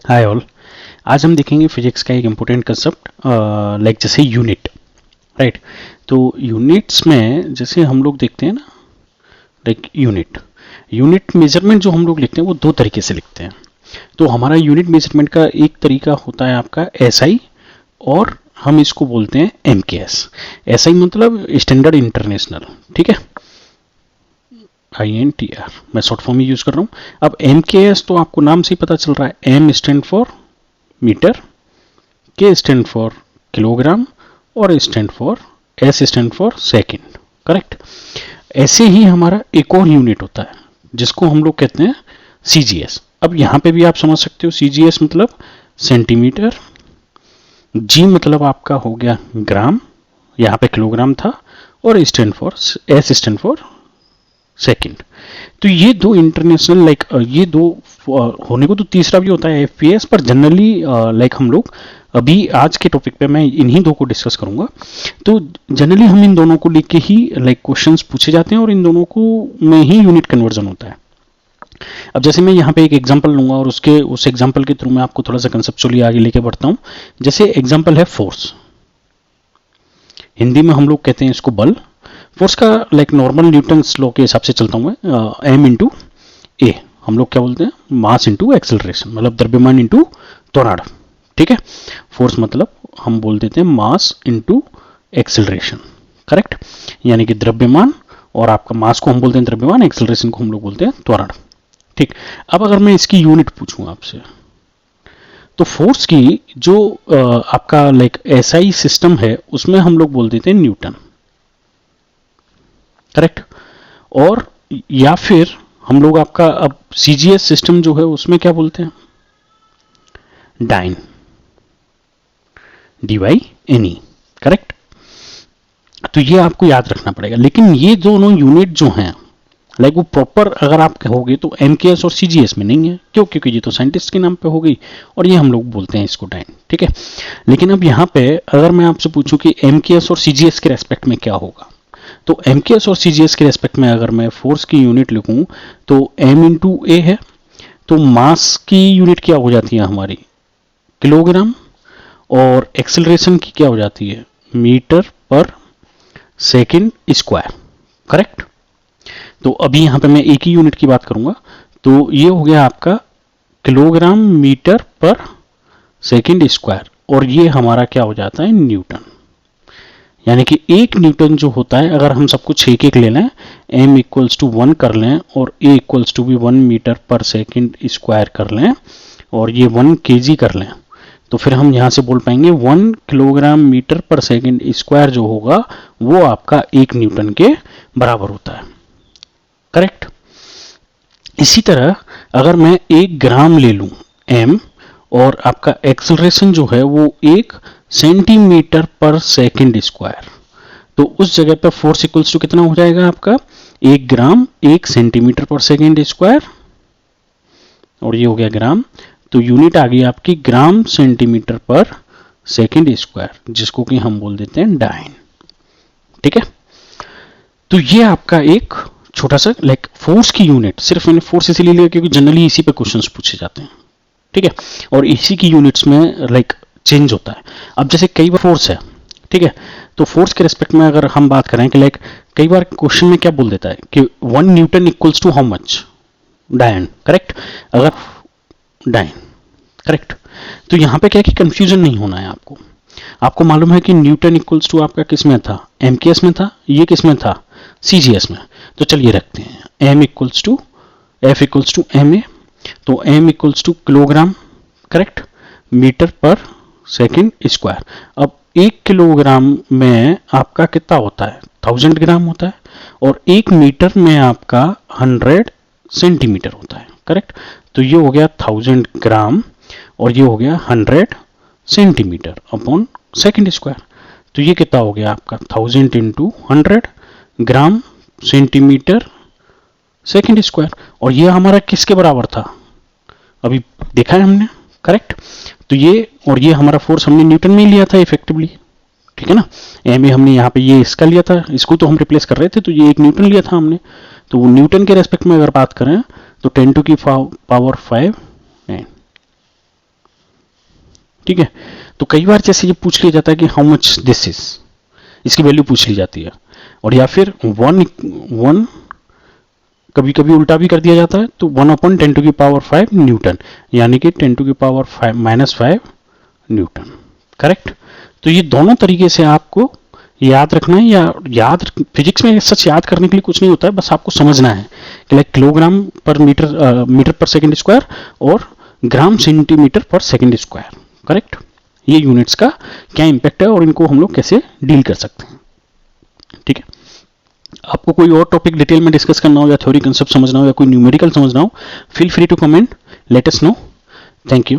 Hi all. आज हम देखेंगे फिजिक्स का एक इम्पोर्टेंट कंसेप्ट लाइक जैसे यूनिट, राइट। तो यूनिट्स में जैसे हम लोग देखते हैं ना, लाइक यूनिट मेजरमेंट जो हम लोग लिखते हैं वो दो तरीके से लिखते हैं। तो हमारा यूनिट मेजरमेंट का एक तरीका होता है आपका एसआई, और हम इसको बोलते हैं एमकेएस। एसआई मतलब स्टैंडर्ड इंटरनेशनल, ठीक है, INTR, मैं शॉर्ट फॉर्म ही यूज कर रहा हूँ। अब एमकेएस तो आपको नाम से ही पता चल रहा है, एम स्टैंड फॉर मीटर, के स्टैंड फॉर किलोग्राम, और stand for S stand for second, correct. ऐसे ही हमारा एक और यूनिट होता है जिसको हम लोग कहते हैं सीजीएस। अब यहां पे भी आप समझ सकते हो, सीजीएस मतलब सेंटीमीटर, जी मतलब आपका हो गया ग्राम, यहां पे किलोग्राम था, और stand for S stand for second. तो ये दो इंटरनेशनल लाइक ये दो होने को तो तीसरा भी होता है एफपीएस, पर जनरली लाइक हम लोग अभी आज के टॉपिक पे मैं इन्हीं दो को डिस्कस करूंगा। तो जनरली हम इन दोनों को लेके ही लाइक क्वेश्चंस पूछे जाते हैं और इन दोनों को में ही यूनिट कन्वर्जन होता है। अब जैसे मैं यहाँ पे एक एग्जांपल लूंगा और उस एग्जांपल के थ्रू मैं आपको थोड़ा सा कंसेप्चुअली आगे लेके बढ़ता हूँ। जैसे एग्जांपल है फोर्स, हिंदी में हम लोग कहते हैं इसको बल। फोर्स का लाइक नॉर्मल न्यूटन्स लॉ के हिसाब से चलता हूँ मैं, एम इंटू ए, हम लोग क्या बोलते हैं, मास इंटू एक्सेलरेशन, मतलब द्रव्यमान इंटू त्वरण, ठीक है। फोर्स मतलब हम बोल देते हैं मास इंटू एक्सेलरेशन, करेक्ट। यानी कि द्रव्यमान, और आपका मास को हम बोलते हैं द्रव्यमान, एक्सेलरेशन को हम लोग बोलते हैं त्वरण, ठीक। अब अगर मैं इसकी यूनिट पूछूं आपसे, तो फोर्स की जो आपका लाइक एसआई सिस्टम है उसमें हम लोग बोल देते हैं न्यूटन, करेक्ट। और या फिर हम लोग आपका अब सीजीएस सिस्टम जो है उसमें क्या बोलते हैं, डाइन, DYNE, करेक्ट। तो ये आपको याद रखना पड़ेगा। लेकिन ये दोनों यूनिट जो हैं लाइक वो प्रॉपर अगर आप कहोगे तो एमकेएस और सीजीएस में नहीं है, क्यों? क्योंकि ये तो साइंटिस्ट के नाम पे हो गई और ये हम लोग बोलते हैं इसको डाइन, ठीक है। लेकिन अब यहाँ पे अगर मैं आपसे पूछूं कि एमकेएस और सीजीएस के रेस्पेक्ट में क्या होगा, तो एमकेएस और सीजीएस के रेस्पेक्ट में अगर मैं फोर्स की यूनिट लिखूं तो एम इंटू ए है, तो मास की यूनिट क्या हो जाती है हमारी, किलोग्राम, और एक्सेलरेशन की क्या हो जाती है, मीटर पर सेकेंड स्क्वायर, करेक्ट। तो अभी यहां पे मैं एक ही यूनिट की बात करूंगा, तो ये हो गया आपका किलोग्राम मीटर पर सेकेंड स्क्वायर, और ये हमारा क्या हो जाता है, न्यूटन। यानी कि एक न्यूटन जो होता है, अगर हम सब कुछ एक एक ले लें, m इक्वल्स टू 1 कर लें और a इक्वल्स टू भी 1 मीटर पर सेकेंड स्क्वायर कर लें और ये 1 kg कर लें, तो फिर हम यहां से बोल पाएंगे 1 किलोग्राम मीटर पर सेकेंड स्क्वायर जो होगा वो आपका 1 न्यूटन के बराबर होता है, करेक्ट। इसी तरह अगर मैं 1 ग्राम ले लूं m, और आपका एक्सेलरेशन जो है वो 1 सेंटीमीटर पर सेकेंड स्क्वायर, तो उस जगह पर फोर्स इक्वल्स टू कितना हो जाएगा आपका, 1 ग्राम 1 सेंटीमीटर पर सेकेंड स्क्वायर, और ये हो गया ग्राम, तो यूनिट आ गई आपकी ग्राम सेंटीमीटर पर सेकेंड स्क्वायर, जिसको कि हम बोल देते हैं डाइन, ठीक है। तो ये आपका एक छोटा सा लाइक फोर्स की यूनिट, सिर्फ मैंने फोर्स इसीलिए लिया क्योंकि जनरली इसी पे क्वेश्चंस पूछे जाते हैं, ठीक है। और इसी की यूनिट्स में लाइक चेंज होता है। अब जैसे कई बार फोर्स है, ठीक है, तो फोर्स के रेस्पेक्ट में अगर हम बात करें कि लाइक कई बार क्वेश्चन में क्या बोल देता है कि 1 newton equals to how much, dyne, correct. अगर डायन, करेक्ट, तो यहां पे क्या कि कंफ्यूजन नहीं होना है आपको। आपको मालूम है कि न्यूटन इक्वल्स टू आपका किस में था, एमकेएस में था, ये किस में था, सीजीएस में। तो चलिए रखते हैं m equals to f equals to ma, तो m equals to kilogram, correct, metre पर सेकेंड स्क्वायर। अब 1 किलोग्राम में आपका कितना होता है, 1000 ग्राम होता है, और 1 मीटर में आपका 100 सेंटीमीटर होता है, करेक्ट। तो ये हो गया 1000 ग्राम और ये हो गया 100 सेंटीमीटर अपॉन सेकेंड स्क्वायर। तो ये कितना हो गया आपका 1000 into 100 gram centimetre second square, और ये हमारा किसके बराबर था, अभी देखा है हमने, करेक्ट। तो ये और ये हमारा फोर्स हमने न्यूटन में ही लिया था इफेक्टिवली, ठीक है ना। एम ए हमने यहाँ पे ये इसका लिया था, इसको तो हम रिप्लेस कर रहे थे, तो ये 1 न्यूटन लिया था हमने। तो न्यूटन के रेस्पेक्ट में अगर बात करें तो 10 टू की पावर 5 ठीक है। तो कई बार जैसे ये पूछ लिया जाता है कि हाउ मच दिस इज, इसकी वैल्यू पूछ ली जाती है, और या फिर वन कभी कभी उल्टा भी कर दिया जाता है, तो 1/10⁵ न्यूटन, यानी कि 10⁻⁻5 न्यूटन। करेक्ट। तो ये दोनों तरीके से आपको याद रखना है, या फिजिक्स में सच याद करने के लिए कुछ नहीं होता है, बस आपको समझना है कि लाइक किलोग्राम पर मीटर पर सेकंड स्क्वायर और ग्राम सेंटीमीटर पर सेकंड स्क्वायर। करेक्ट। ये यूनिट्स का क्या इंपैक्ट है और इनको हम लोग कैसे डील कर सकते हैं। ठीक है। आपको कोई और टॉपिक डिटेल में डिस्कस करना हो, या थ्योरी कंसेप्ट समझना हो, या कोई न्यूमेरिकल समझना हो, feel free to comment, let us know. Thank you.